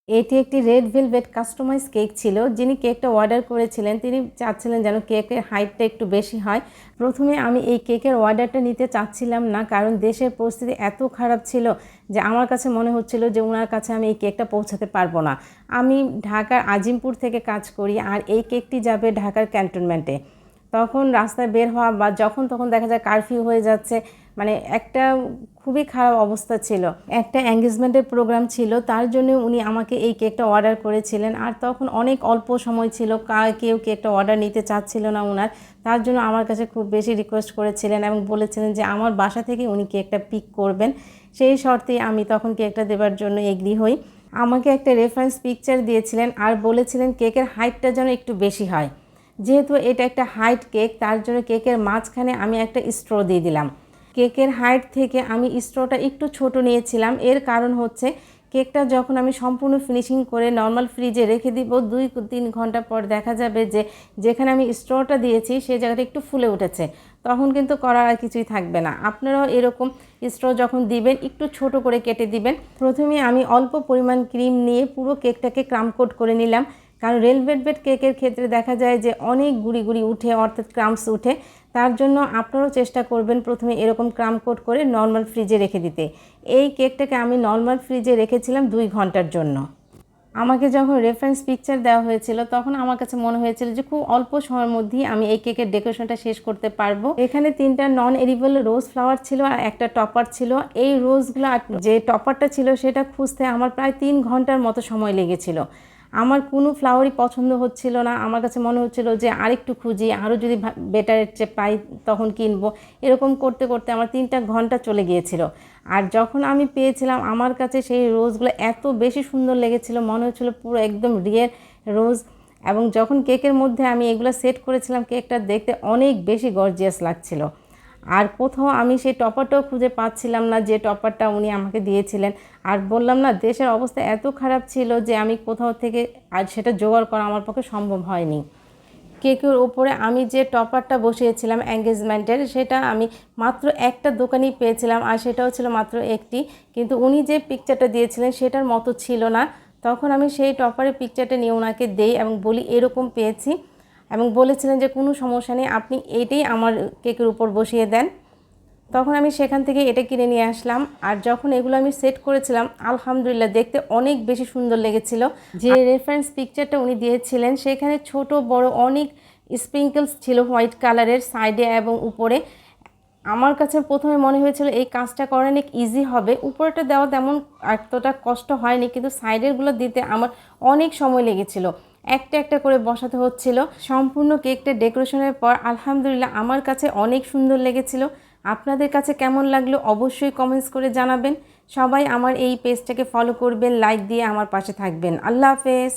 এটি একটি red velvet customise cake ছিল। যিনি কেকটা অর্ডার করেছিলেন তিনি চাচ্ছিলেন যেন কেকের হাইটটা একটু বেশি হয়। প্রথমে আমি এই কেকের অর্ডারটা নিতে চাচ্ছিলাম না, কারণ দেশের পরিস্থিতি এত খারাপ ছিল যে আমার কাছে মনে হচ্ছিল যে ওনার কাছে আমি এই কেকটা পৌঁছাতে পারবো না। আমি ঢাকার আজিমপুর থেকে কাজ করি, আর এই কেকটি যাবে ঢাকার ক্যান্টনমেন্টে। তখন রাস্তায় বের হওয়া বা যখন তখন দেখা যায় কারফিউ হয়ে যাচ্ছে, মানে একটা খুবই খারাপ অবস্থা ছিল। একটা এঙ্গেজমেন্টের প্রোগ্রাম ছিল, তার জন্য উনি আমাকে এই কেকটা অর্ডার করেছিলেন। আর তখন অনেক অল্প সময় ছিল, কেউ কেকটা অর্ডার নিতে চাচ্ছিল না ওনার। তার জন্য আমার কাছে খুব বেশি রিকোয়েস্ট করেছিলেন এবং বলেছিলেন যে আমার বাসা থেকে উনি কেকটা পিক করবেন। সেই শর্তেই আমি তখন কেকটা দেওয়ার জন্য এগ্রি হই। আমাকে একটা রেফারেন্স পিকচার দিয়েছিলেন আর বলেছিলেন কেকের হাইটটা যেন একটু বেশি হয়। যেহেতু এটা একটা হাইট কেক, তার জন্য কেকের মাঝখানে আমি একটা স্ট্র দিয়ে দিলাম। কেকের হাইট থেকে আমি স্ট্রটা একটু ছোট নিয়েছিলাম। এর কারণ হচ্ছে কেকটা যখন আমি সম্পূর্ণ ফিনিশিং করে নর্মাল ফ্রিজে রেখে দিব 2-3 ঘন্টা পর দেখা যাবে যে যেখানে আমি স্ট্রটা দিয়েছি সেই জায়গাটা একটু ফুলে উঠেছে। তখন কিন্তু করার আর কিছুই থাকবে না। আপনারাও এরকম স্ট্র যখন দিবেন একটু ছোট করে কেটে দিবেন। প্রথমে আমি অল্প পরিমাণ ক্রিম নিয়ে পুরো কেকটাকে ক্রাম কোট করে নিলাম, কারণ রেড ভেলভেট কেকের ক্ষেত্রে দেখা যায় যে অনেক গুঁড়ি উঠে, অর্থাৎ ক্রাম্পস উঠে। তার জন্য আপনারাও চেষ্টা করবেন প্রথমে এরকম ক্রাম কোট করে নর্মাল ফ্রিজে রেখে দিতে। এই কেকটাকে আমি নর্মাল ফ্রিজে রেখেছিলাম 2 ঘন্টার জন্য। আমাকে যখন রেফারেন্স পিকচার দেওয়া হয়েছিল তখন আমার কাছে মনে হয়েছিল যে খুব অল্প সময়ের মধ্যেই আমি এই কেকের ডেকোরেশনটা শেষ করতে পারবো। এখানে 3টা নন এডিবল রোজ ফ্লাওয়ার ছিল আর একটা টপার ছিল। এই রোজগুলো যে টপারটা ছিল সেটা খুঁজতে আমার প্রায় 3 ঘন্টার মতো সময় লেগেছিল। আমার কোনো ফ্লাওয়ারই পছন্দ হচ্ছিল না। আমার কাছে মনে হচ্ছিল যে আরেকটু খুঁজি, আরও যদি বেটারের চেয়ে পাই তখন কিনবো। এরকম করতে করতে আমার 3টা ঘন্টা চলে গিয়েছিল। আর যখন আমি পেয়েছিলাম আমার কাছে সেই রোজগুলো এত বেশি সুন্দর লেগেছিল, মনে হচ্ছিল পুরো একদম রিয়েল রোজ। এবং যখন কেকের মধ্যে আমি এগুলো সেট করেছিলাম কেকটা দেখতে অনেক বেশি গর্জিয়াস লাগছিল। আর কোথাও আমি সেই টপারটাও খুঁজে পাচ্ছিলাম না যে টপারটা উনি আমাকে দিয়েছিলেন। আর বললাম না, দেশের অবস্থা এত খারাপ ছিল যে আমি কোথাও থেকে আর সেটা জোগাড় করা আমার পক্ষে সম্ভব হয়নি। কেকের ওপরে আমি যে টপারটা বসিয়েছিলাম এঙ্গেজমেন্টের, সেটা আমি মাত্র একটা দোকানেই পেয়েছিলাম, আর সেটাও ছিল মাত্র একটি। কিন্তু উনি যে পিকচারটা দিয়েছিলেন সেটার মতো ছিল না। তখন আমি সেই টপারের পিকচারটা নিয়ে ওনাকে দেই এবং বলি এরকম পেয়েছি, এবং বলেছিলেন যে কোনো সমস্যা নেই, আপনি এটাই আমার কেকের উপর বসিয়ে দেন। তখন আমি সেখান থেকে এটা কিনে নিয়ে আসলাম। আর যখন এগুলো আমি সেট করেছিলাম আলহামদুলিল্লাহ দেখতে অনেক বেশি সুন্দর লেগেছিল। যে রেফারেন্স পিকচারটা উনি দিয়েছিলেন সেখানে ছোট বড় অনেক স্প্রিঙ্কলস ছিল হোয়াইট কালারের সাইডে এবং উপরে। আমার কাছে প্রথমে মনে হয়েছিল এই কাজটা করা অনেক ইজি হবে, উপরেটা দেওয়া তেমন এতটা কষ্ট হয়নি, কিন্তু সাইডেরগুলো দিতে আমার অনেক সময় লেগেছিল। একটা একটা করে বসাতে হচ্ছিল। সম্পূর্ণ কেকটা ডেকোরেশনের পর আলহামদুলিল্লাহ আমার কাছে অনেক সুন্দর লেগেছিল। আপনাদের কাছে কেমন লাগলো অবশ্যই কমেন্টস করে জানাবেন। সবাই আমার এই পেজটাকে ফলো করবেন, লাইক দিয়ে আমার পাশে থাকবেন। আল্লাহ হাফেজ।